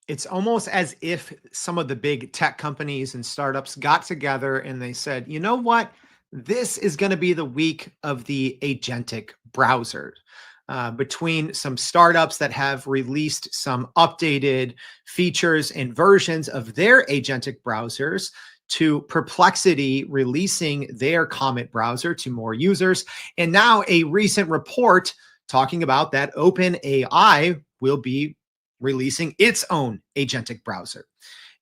It's almost as if some of the big tech companies and startups got together and they said, you know what? This is going to be the week of the agentic browser. Between some startups that have released some updated features and versions of their agentic browsers, to Perplexity releasing their Comet browser to more users, and now a recent report talking about that OpenAI will be releasing its own agentic browser.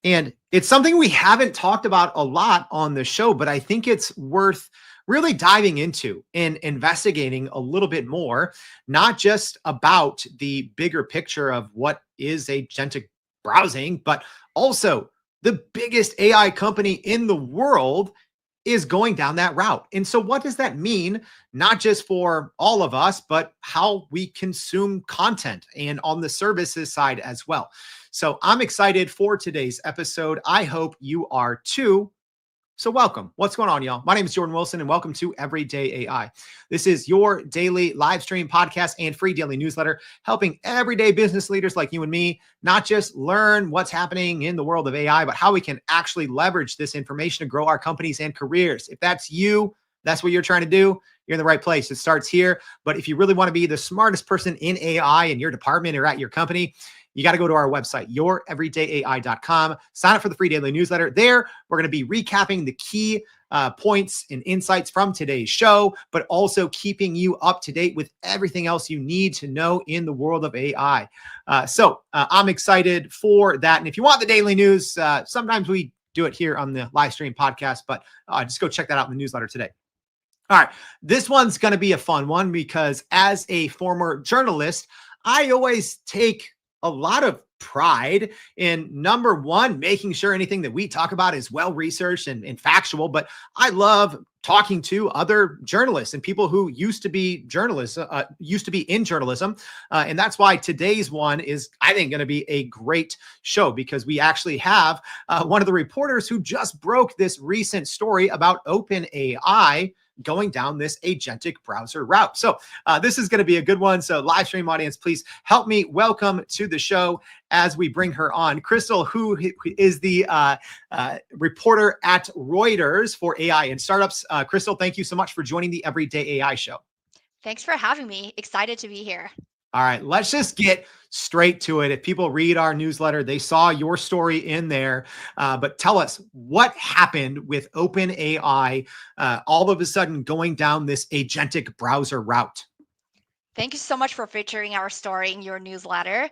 And it's something we haven't talked about a lot on the show, but I think it's worth really diving into and investigating a little bit more, not just about the bigger picture of what is agentic browsing, but also the biggest AI company in the world is going down that route. And so what does that mean, not just for all of us, but how we consume content and on the services side as well. So I'm excited for today's episode. I hope you are too. So welcome. What's going on, y'all? My name is Jordan Wilson, and welcome to Everyday AI. This is your daily live stream podcast and free daily newsletter, helping everyday business leaders like you and me not just learn what's happening in the world of AI, but how we can actually leverage this information to grow our companies and careers. If that's you, that's what you're trying to do, you're in the right place. It starts here. But if you really want to be the smartest person in AI in your department or at your company, you got to go to our website, youreverydayai.com. Sign up for the free daily newsletter. There, we're going to be recapping the key points and insights from today's show, but also keeping you up to date with everything else you need to know in the world of AI. So I'm excited for that. And if you want the daily news, sometimes we do it here on the live stream podcast, but just go check that out in the newsletter today. All right, this one's going to be a fun one because as a former journalist, I always take a lot of pride in, number one, making sure anything that we talk about is well-researched and factual, but I love talking to other journalists and people who used to be journalists, used to be in journalism. And that's why today's one is, I think, going to be a great show because we actually have one of the reporters who just broke this recent story about OpenAI going down this agentic browser route. So this is going to be a good one. So live stream audience, please help me welcome to the show as we bring her on. Krystal Hu is the reporter at Reuters for AI and startups. Krystal, thank you so much for joining the Everyday AI show. Thanks for having me. Excited to be here. All right, let's just get straight to it. If people read our newsletter, they saw your story in there. But tell us what happened with OpenAI all of a sudden going down this agentic browser route. Thank you so much for featuring our story in your newsletter.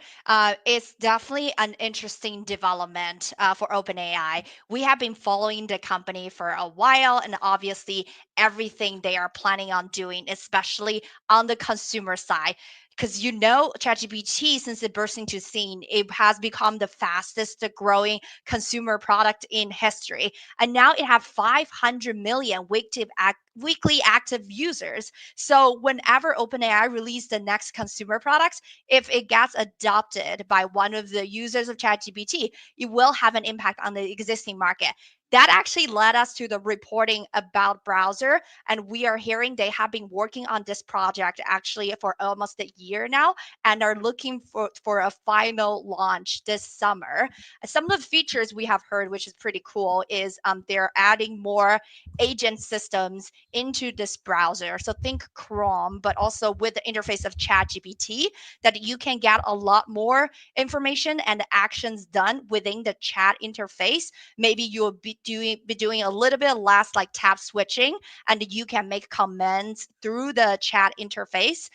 It's definitely an interesting development for OpenAI. We have been following the company for a while, and obviously everything they are planning on doing, especially on the consumer side. Because ChatGPT, since it burst into scene, it has become the fastest growing consumer product in history. And now it has 500 million weekly active users. So whenever OpenAI release the next consumer products, if it gets adopted by one of the users of ChatGPT, it will have an impact on the existing market. That actually led us to the reporting about browser, and we are hearing they have been working on this project actually for almost a year now and are looking for a final launch this summer. Some of the features we have heard, which is pretty cool, is they're adding more agent systems into this browser. So think Chrome, but also with the interface of ChatGPT, that you can get a lot more information and actions done within the chat interface. Maybe you'll be doing a little bit less like tab switching, and you can make comments through the chat interface.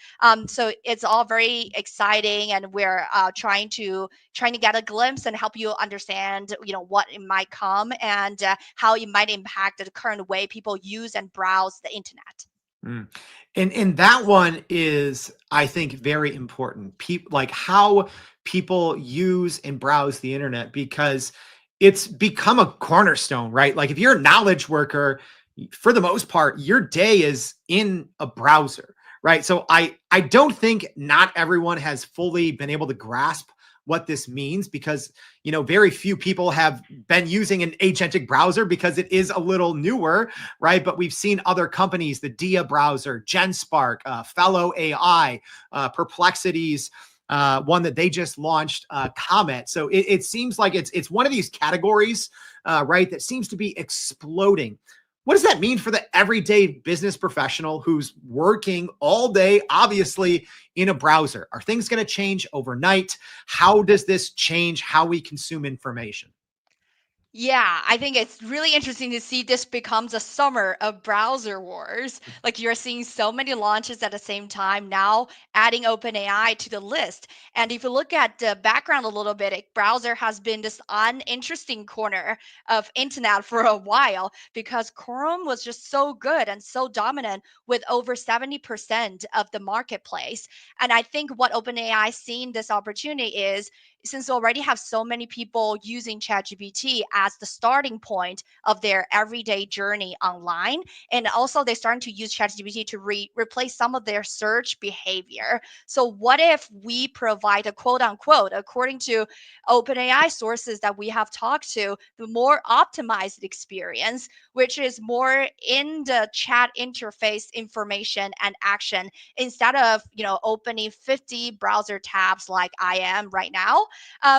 So it's all very exciting, and we're trying to get a glimpse and help you understand, what it might come and how it might impact the current way people use and browse the internet. Mm. And that one is, I think, very important. Like how people use and browse the internet, because it's become a cornerstone, right? Like if you're a knowledge worker, for the most part, your day is in a browser, right? So I don't think not everyone has fully been able to grasp what this means, because very few people have been using an agentic browser because it is a little newer, right? But we've seen other companies, the Dia browser, GenSpark, Fellow AI, Perplexity's one that they just launched, Comet. So it seems like it's one of these categories, right, that seems to be exploding. What does that mean for the everyday business professional who's working all day, obviously, in a browser? Are things going to change overnight? How does this change how we consume information? Yeah, I think it's really interesting to see this becomes a summer of browser wars. Like you're seeing so many launches at the same time now, adding OpenAI to the list. And if you look at the background a little bit, browser has been this uninteresting corner of internet for a while because Chrome was just so good and so dominant with over 70% of the marketplace. And I think what OpenAI seeing this opportunity is since we already have so many people using ChatGPT as the starting point of their everyday journey online, and also they're starting to use ChatGPT to replace some of their search behavior. So, what if we provide a quote unquote, according to OpenAI sources that we have talked to, the more optimized experience, which is more in the chat interface information and action instead of opening 50 browser tabs like I am right now.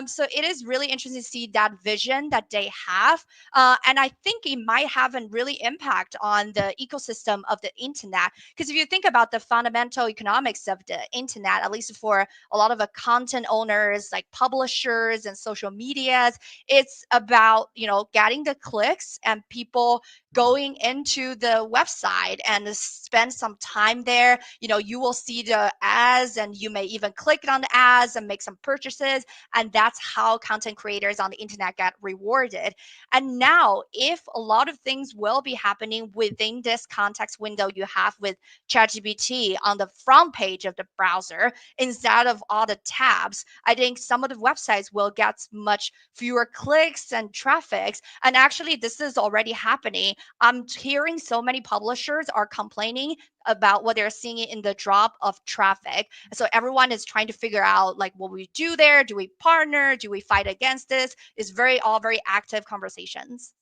So it is really interesting to see that vision that they have. And I think it might have a really impact on the ecosystem of the internet. Because if you think about the fundamental economics of the internet, at least for a lot of the content owners, like publishers and social medias, it's about, getting the clicks and people going into the website and spend some time there. You will see the ads and you may even click on the ads and make some purchases, and that's how content creators on the internet get rewarded. And now, if a lot of things will be happening within this context window you have with ChatGPT on the front page of the browser instead of all the tabs, I think some of the websites will get much fewer clicks and traffics. And actually, this is already happening. I'm hearing so many publishers are complaining about what they're seeing in the drop of traffic. So everyone is trying to figure out like what we do there. Do we partner? Do we fight against this? It's very active conversations.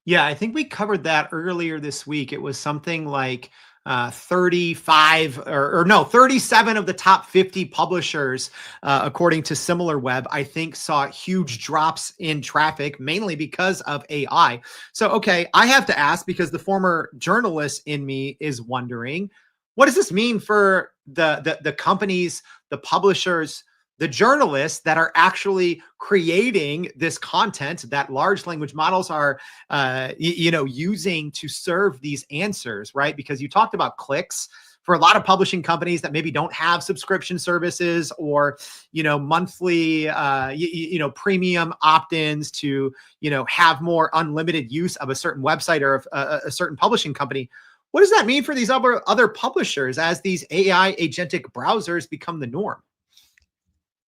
Yeah, I think we covered that earlier this week. It was something like 35 or no, 37 of the top 50 publishers, according to SimilarWeb, I think saw huge drops in traffic, mainly because of AI. So, okay, I have to ask because the former journalist in me is wondering, what does this mean for the companies, the publishers, the journalists that are actually creating this content that large language models are using to serve these answers, right? Because you talked about clicks for a lot of publishing companies that maybe don't have subscription services or monthly premium opt-ins to have more unlimited use of a certain website or a certain publishing company. What does that mean for these other publishers as these AI agentic browsers become the norm?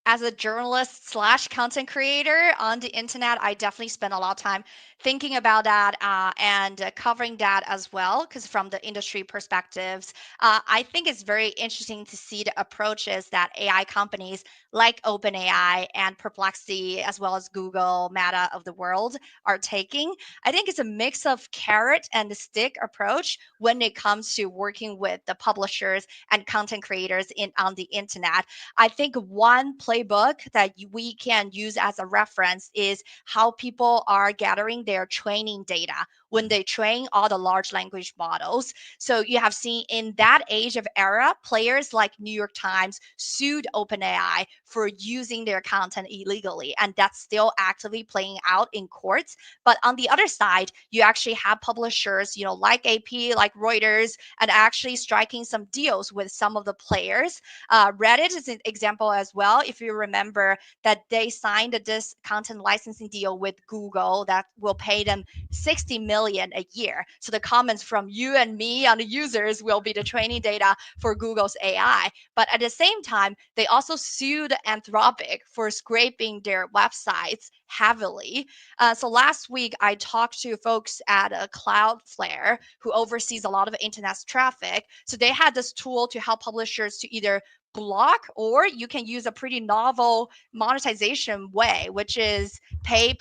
As a journalist slash content creator on the internet, I definitely spend a lot of time thinking about that and covering that as well. Because from the industry perspectives, I think it's very interesting to see the approaches that AI companies like OpenAI and Perplexity, as well as Google, Meta of the world, are taking. I think it's a mix of carrot and the stick approach when it comes to working with the publishers and content creators on the internet. I think one playbook that we can use as a reference is how people are gathering their training data when they train all the large language models. So you have seen in that age of era, players like New York Times sued OpenAI for using their content illegally, and that's still actively playing out in courts. But on the other side, you actually have publishers, like AP, like Reuters, and actually striking some deals with some of the players. Reddit is an example as well. If you remember that they signed this content licensing deal with Google that will pay them 60 million a year. So the comments from you and me on the users will be the training data for Google's AI. But at the same time, they also sued Anthropic for scraping their websites heavily. So last week, I talked to folks at Cloudflare who oversees a lot of internet traffic. So they had this tool to help publishers to either block, or you can use a pretty novel monetization way, which is pay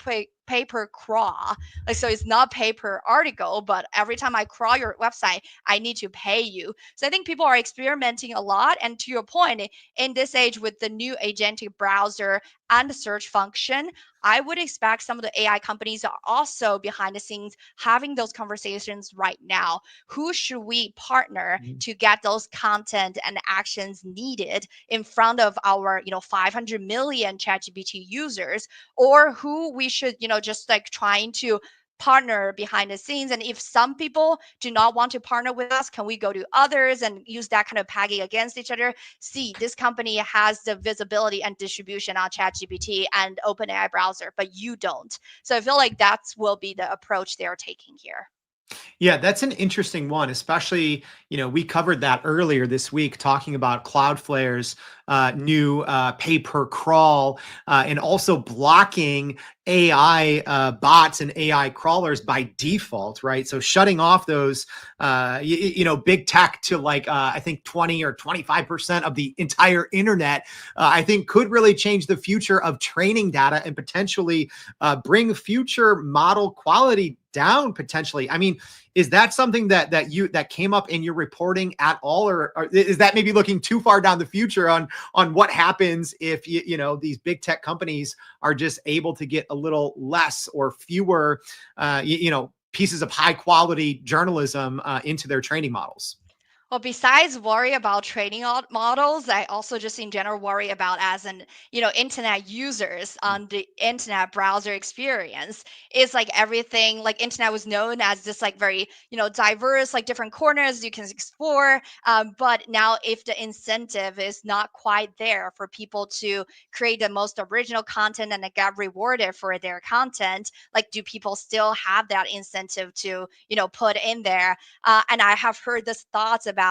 paper crawl. Like, so it's not paper article, but every time I crawl your website, I need to pay you. So I think people are experimenting a lot. And to your point, in this age with the new agentic browser and the search function, I would expect some of the AI companies are also behind the scenes having those conversations right now. Who should we partner to get those content and actions needed in front of our, 500 million ChatGPT users, or who we should, just like trying to partner behind the scenes? And if some people do not want to partner with us, can we go to others and use that kind of pegging against each other? See, this company has the visibility and distribution on ChatGPT and OpenAI browser, but you don't. So I feel like that will be the approach they're taking here. Yeah, that's an interesting one, especially, we covered that earlier this week talking about Cloudflare's new pay per crawl and also blocking AI bots and AI crawlers by default, right? So shutting off those, big tech to like, I think 20 or 25% of the entire internet, I think could really change the future of training data and potentially bring future model quality down potentially. I mean, is that something that came up in your reporting at all, or is that maybe looking too far down the future on what happens if these big tech companies are just able to get a little less or fewer pieces of high quality journalism into their training models? Well, besides worry about training models, I also just in general worry about as an internet users on the internet browser experience. It's like everything like internet was known as this like very diverse like different corners you can explore. But now if the incentive is not quite there for people to create the most original content and they get rewarded for their content, like do people still have that incentive to put in there? And I have heard this thoughts about,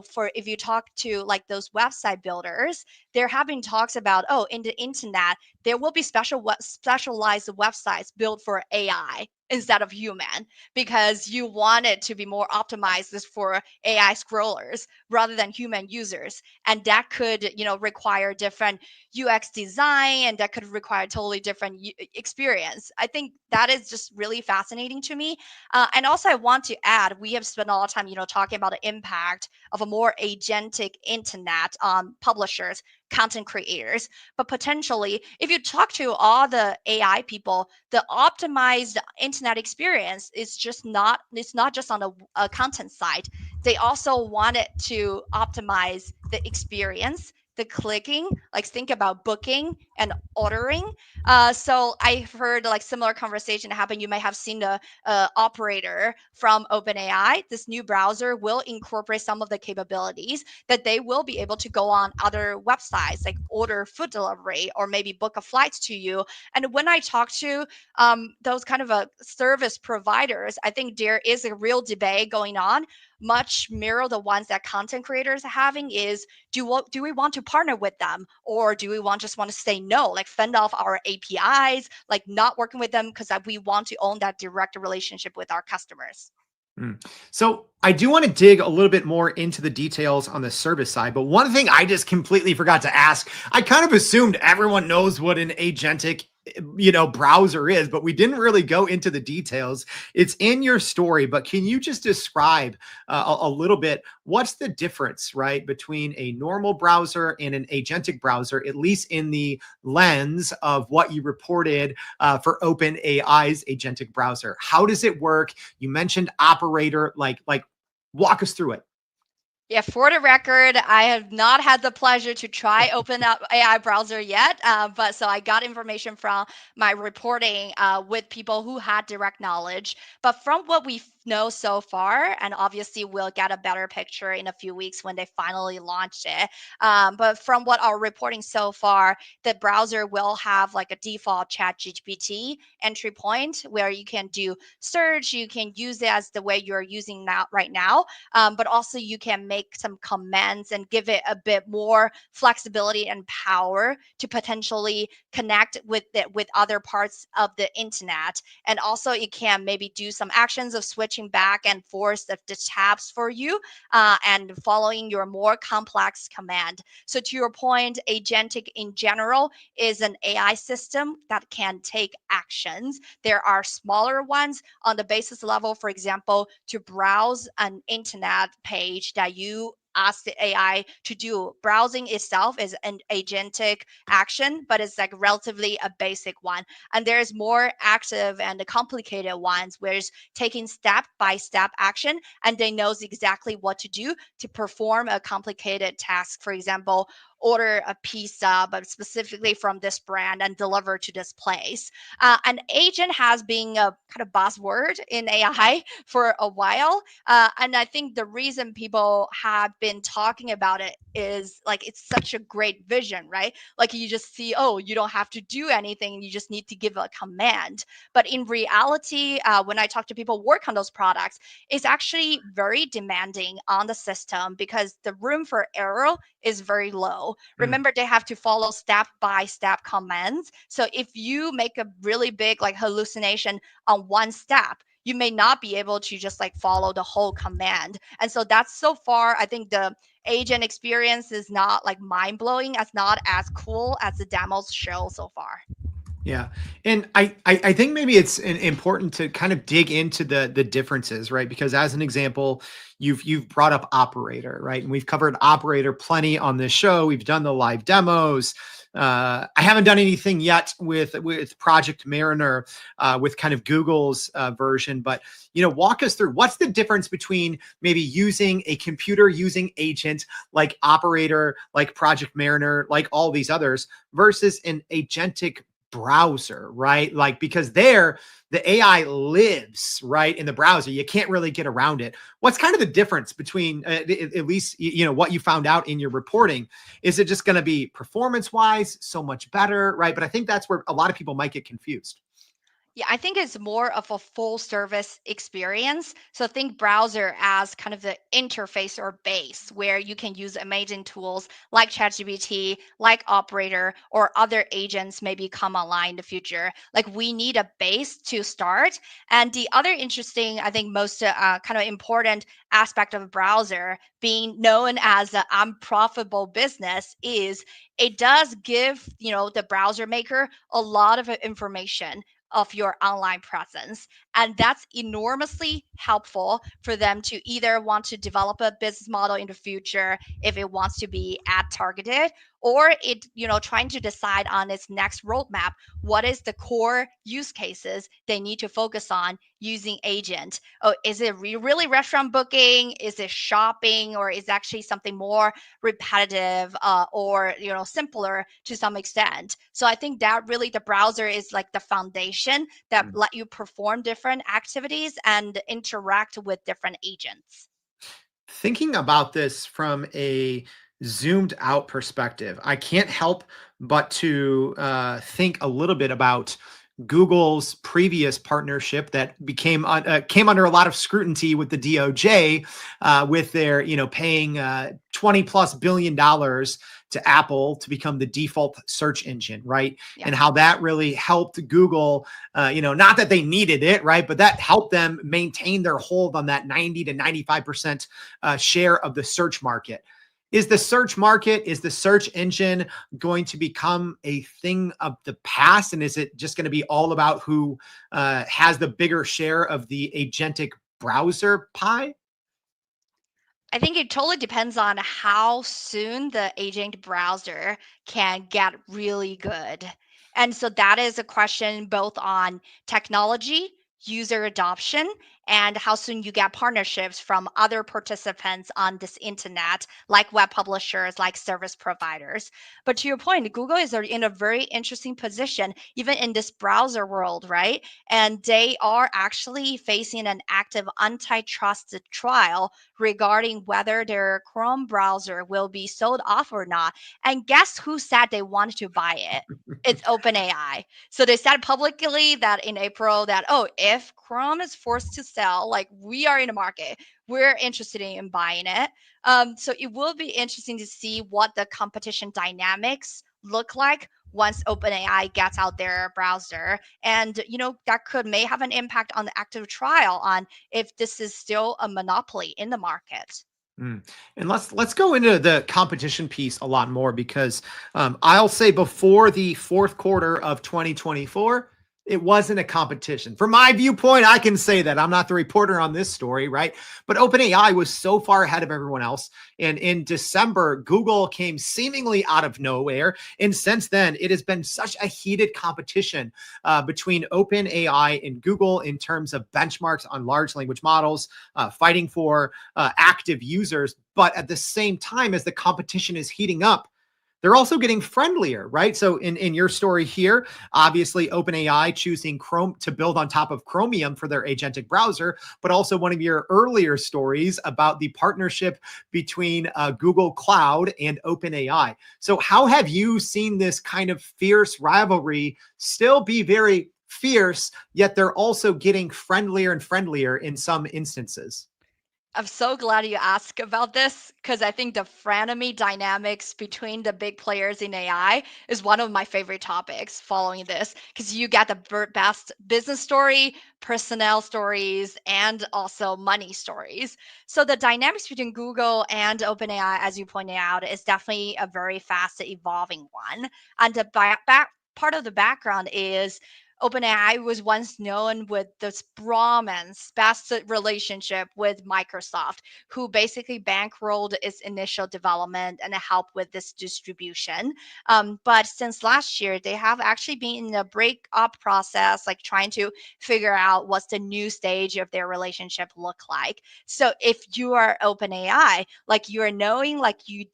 for if you talk to like those website builders, they're having talks about, oh, in the internet, there will be specialized websites built for AI instead of human, because you want it to be more optimized just for AI scrollers rather than human users. And that could, require different UX design, and that could require totally different experience. I think that is just really fascinating to me. And also, I want to add, we have spent a lot of time, talking about the impact of a more agentic internet on publishers, content creators. But potentially, if you talk to all the AI people, the optimized internet experience is just not. It's not just on a content side. They also want it to optimize the experience, the clicking. Like think about booking and ordering. So I've heard like similar conversation happen. You may have seen the operator from OpenAI, this new browser will incorporate some of the capabilities that they will be able to go on other websites, like order food delivery or maybe book a flight to you. And when I talk to those kind of service providers, I think there is a real debate going on, much mirror the ones that content creators are having is do we want to partner with them, or do we just want to say no, like fend off our APIs, like not working with them because we want to own that direct relationship with our customers. So I do want to dig a little bit more into the details on the service side, but one thing I just completely forgot to ask, I kind of assumed everyone knows what an agentic browser is, but we didn't really go into the details. It's in your story, but can you just describe a little bit what's the difference, right, between a normal browser and an agentic browser, at least in the lens of what you reported for OpenAI's agentic browser? How does it work? You mentioned operator, like walk us through it. Yeah, for the record, I have not had the pleasure to try open up AI browser yet, but so I got information from my reporting with people who had direct knowledge. But from what we know so far, and obviously we'll get a better picture in a few weeks when they finally launch it. But from what our reporting so far, the browser will have like a default ChatGPT entry point where you can do search, you can use it as the way you're using now right now, but also you can make some commands and give it a bit more flexibility and power to potentially connect with other parts of the internet. And also it can maybe do some actions of switching switching back and forth of the tabs for you and following your more complex command. So to your point, agentic in general is an AI system that can take actions. There are smaller ones on the basis level, for example, to browse an internet page that you ask the AI to do. Browsing itself is an agentic action, but it's like relatively a basic one. And there's more active and complicated ones where it's taking step by step action and they knows exactly what to do to perform a complicated task. For example, order a pizza, but specifically from this brand and deliver to this place. An agent has been a kind of buzzword in AI for a while. And I think the reason people have been talking about it is like it's such a great vision, right? Like you just see, oh, you don't have to do anything, you just need to give a command. But in reality, when I talk to people who work on those products, it's actually very demanding on the system because the room for error is very low. Mm. Remember, they have to follow step by step commands. So if you make a really big like hallucination on one step, you may not be able to just like follow the whole command. And so that's so far, I think the agent experience is not like mind blowing, as not as cool as the demos show so far. Yeah, and I think maybe it's important to kind of dig into the differences, right? Because as an example, you've brought up Operator, right? And we've covered Operator plenty on this show. We've done the live demos. I haven't done anything yet with Project Mariner, with kind of Google's version, but walk us through what's the difference between maybe using a computer using agent like Operator, like Project Mariner, like all these others, versus an agentic browser, right? Like, because there the AI lives right in the browser. You can't really get around it. What's kind of the difference between at least what you found out in your reporting? Is it just going to be performance wise so much better, right? But I think that's where a lot of people might get confused. Yeah, I think it's more of a full service experience. So think browser as kind of the interface or base where you can use amazing tools like ChatGPT, like Operator, or other agents maybe come online in the future. Like we need a base to start. And the other interesting, I think most kind of important aspect of a browser being known as an unprofitable business is it does give, the browser maker a lot of information of your online presence. And that's enormously helpful for them to either want to develop a business model in the future if it wants to be ad targeted, or it, trying to decide on its next roadmap, what is the core use cases they need to focus on using agent. Oh, is it really restaurant booking? Is it shopping? Or is actually something more repetitive or simpler to some extent? So I think that really the browser is like the foundation that Mm. let you perform different activities and interact with different agents. Thinking about this from a zoomed out perspective, I can't help but to think a little bit about Google's previous partnership that came under a lot of scrutiny with the DOJ, with their paying $20+ billion to Apple to become the default search engine, right? Yeah. And how that really helped Google, not that they needed it, right? But that helped them maintain their hold on that 90 to 95% share of the search market. Is the search market, is the search engine going to become a thing of the past? And is it just going to be all about who has the bigger share of the agentic browser pie? I think it totally depends on how soon the agent browser can get really good. And so that is a question both on technology, user adoption, and how soon you get partnerships from other participants on this internet, like web publishers, like service providers. But to your point, Google is in a very interesting position, even in this browser world, right? And they are actually facing an active antitrust trial regarding whether their Chrome browser will be sold off or not. And guess who said they wanted to buy it? It's OpenAI. So they said publicly that in April that, oh, if Chrome is forced to sell, like we are in the market, we're interested in buying it. So it will be interesting to see what the competition dynamics look like once OpenAI gets out their browser. And, that may have an impact on the active trial on if this is still a monopoly in the market. Mm. And let's go into the competition piece a lot more because I'll say before the fourth quarter of 2024, it wasn't a competition. From my viewpoint, I can say that I'm not the reporter on this story, right? But OpenAI was so far ahead of everyone else. And in December, Google came seemingly out of nowhere. And since then, it has been such a heated competition between OpenAI and Google in terms of benchmarks on large language models, fighting for active users. But at the same time, as the competition is heating up, they're also getting friendlier, right? So in your story here, obviously OpenAI choosing Chrome to build on top of Chromium for their agentic browser, but also one of your earlier stories about the partnership between Google Cloud and OpenAI. So how have you seen this kind of fierce rivalry still be very fierce, yet they're also getting friendlier and friendlier in some instances? I'm so glad you asked about this because I think the frenemy dynamics between the big players in AI is one of my favorite topics following this because you get the best business story, personnel stories, and also money stories. So the dynamics between Google and OpenAI, as you pointed out, is definitely a very fast evolving one. And the part of the background is OpenAI was once known with this brahman's best relationship with Microsoft, who basically bankrolled its initial development and helped with this distribution. But since last year, they have actually been in a break-up process, like trying to figure out what's the new stage of their relationship look like. So if you are OpenAI, like you are knowing, like you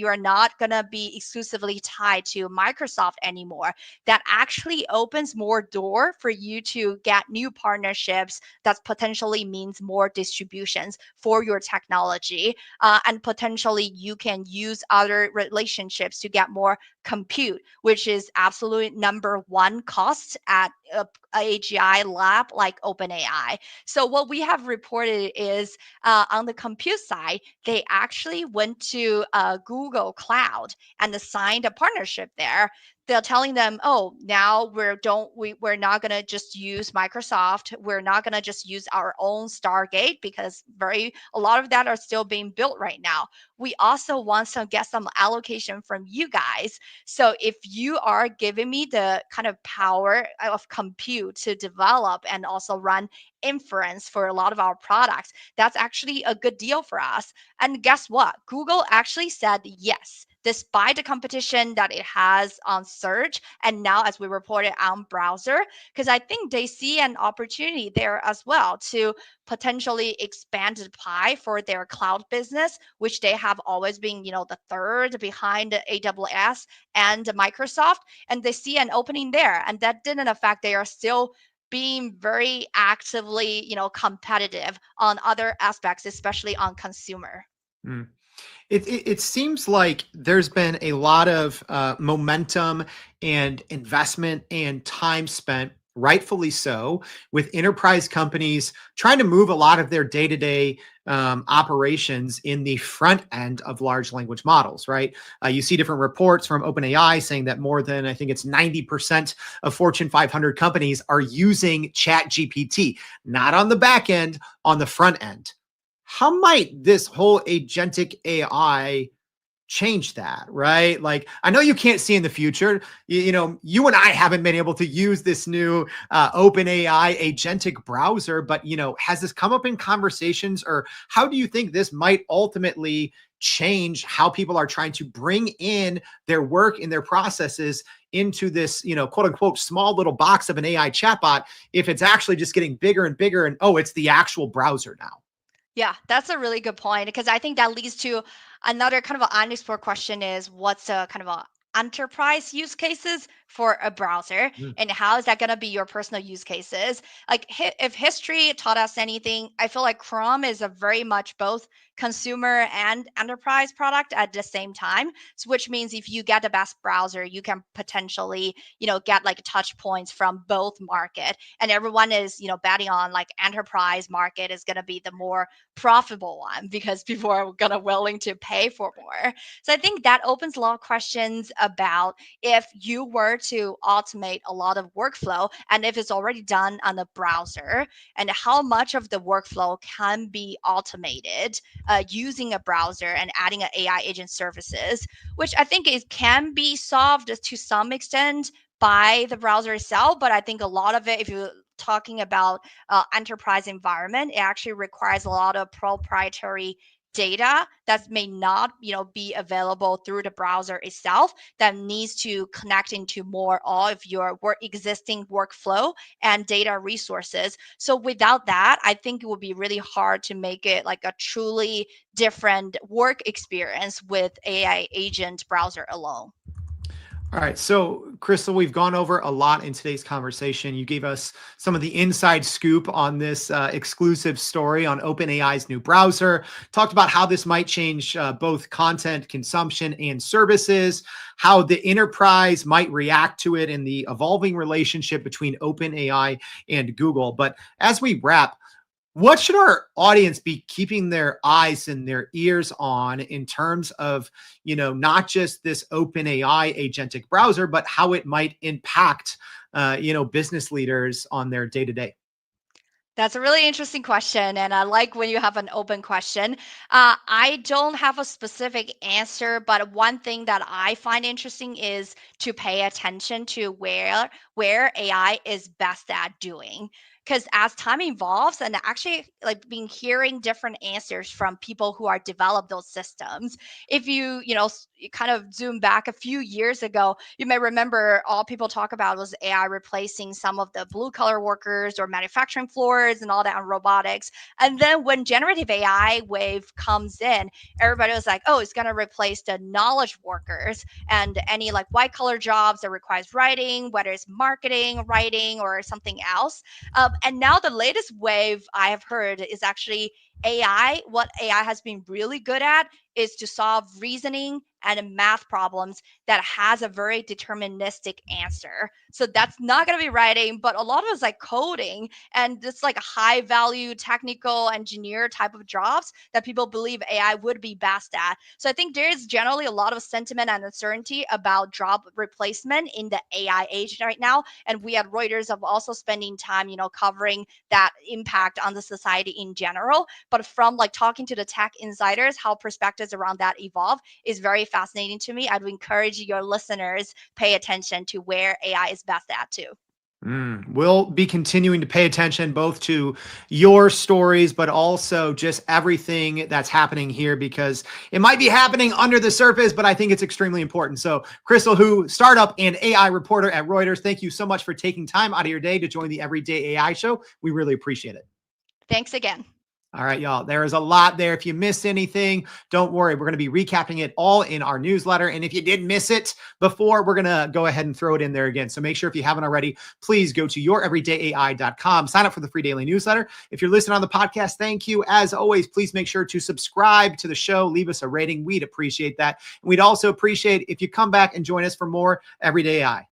are not gonna be exclusively tied to Microsoft anymore, that actually opens more door for you to get new partnerships that potentially means more distributions for your technology, and potentially you can use other relationships to get more compute, which is absolute number one cost at a AGI lab like OpenAI. So what we have reported is, on the compute side, they actually went to Google Cloud and signed a partnership there. They're telling them, oh, now we're not gonna just use Microsoft. We're not gonna just use our own Stargate because a lot of that are still being built right now. We also want to get some allocation from you guys. So if you are giving me the kind of power of compute to develop and also run inference for a lot of our products, that's actually a good deal for us. And guess what? Google actually said yes, despite the competition that it has on search and now, as we reported, on browser, because I think they see an opportunity there as well to potentially expand the pie for their cloud business, which they have always been, the third behind AWS and Microsoft. And they see an opening there. And that didn't affect, they are still being very actively, competitive on other aspects, especially on consumer. Mm. It seems like there's been a lot of momentum and investment and time spent, rightfully so, with enterprise companies trying to move a lot of their day-to-day operations in the front end of large language models, right? You see different reports from OpenAI saying that more than, I think it's 90% of Fortune 500 companies are using ChatGPT, not on the back end, on the front end. How might this whole agentic AI change that, right? Like, I know you can't see in the future. You and I haven't been able to use this new OpenAI agentic browser, but has this come up in conversations, or how do you think this might ultimately change how people are trying to bring in their work and their processes into this, quote unquote, small little box of an AI chatbot, if it's actually just getting bigger and bigger and, oh, it's the actual browser now? Yeah, that's a really good point because I think that leads to another kind of an unexplored question is what's a kind of a enterprise use cases for a browser, and how is that going to be your personal use cases? Like if history taught us anything, I feel like Chrome is a very much both consumer and enterprise product at the same time. So which means if you get the best browser, you can potentially, get like touch points from both market. And everyone is, betting on like enterprise market is going to be the more profitable one because people are gonna willing to pay for more. So I think that opens a lot of questions about if you were to automate a lot of workflow and if it's already done on the browser, and how much of the workflow can be automated using a browser and adding an AI agent services, which I think it can be solved to some extent by the browser itself. But I think a lot of it, if you're talking about enterprise environment, it actually requires a lot of proprietary data that may not be available through the browser itself, that needs to connect into more all of your existing workflow and data resources. So without that, I think it would be really hard to make it like a truly different work experience with AI agent browser alone. All right. So, Krystal, we've gone over a lot in today's conversation. You gave us some of the inside scoop on this exclusive story on OpenAI's new browser, talked about how this might change both content consumption and services, how the enterprise might react to it, and the evolving relationship between OpenAI and Google. But as we wrap, what should our audience be keeping their eyes and their ears on in terms of, not just this OpenAI agentic browser, but how it might impact, business leaders on their day-to-day? That's a really interesting question, and I like when you have an open question. I don't have a specific answer, but one thing that I find interesting is to pay attention to where AI is best at doing. Because as time evolves, and actually like being hearing different answers from people who are develop those systems, if you kind of zoom back a few years ago, you may remember all people talk about was AI replacing some of the blue collar workers or manufacturing floors and all that on robotics. And then when generative AI wave comes in, everybody was like, oh, it's going to replace the knowledge workers and any like white collar jobs that requires writing, whether it's marketing, writing, or something else. And now the latest wave I have heard is actually AI. What AI has been really good at is to solve reasoning and math problems that has a very deterministic answer. So that's not going to be writing, but a lot of it's like coding, and it's like a high value technical engineer type of jobs that people believe AI would be best at. So I think there's generally a lot of sentiment and uncertainty about job replacement in the AI age right now. And we at Reuters have also spending time, covering that impact on the society in general. But from like talking to the tech insiders, how perspectives around that evolve is very fascinating to me. I'd encourage your listeners pay attention to where AI is best at too. We'll be continuing to pay attention both to your stories, but also just everything that's happening here, because it might be happening under the surface, but I think it's extremely important. So, Krystal Hu, startup and AI reporter at Reuters, thank you so much for taking time out of your day to join the Everyday AI Show. We really appreciate it. Thanks again. All right, y'all. There is a lot there. If you missed anything, don't worry. We're going to be recapping it all in our newsletter. And if you did miss it before, we're going to go ahead and throw it in there again. So make sure if you haven't already, please go to youreverydayai.com. Sign up for the free daily newsletter. If you're listening on the podcast, thank you. As always, please make sure to subscribe to the show. Leave us a rating. We'd appreciate that. And we'd also appreciate if you come back and join us for more Everyday AI.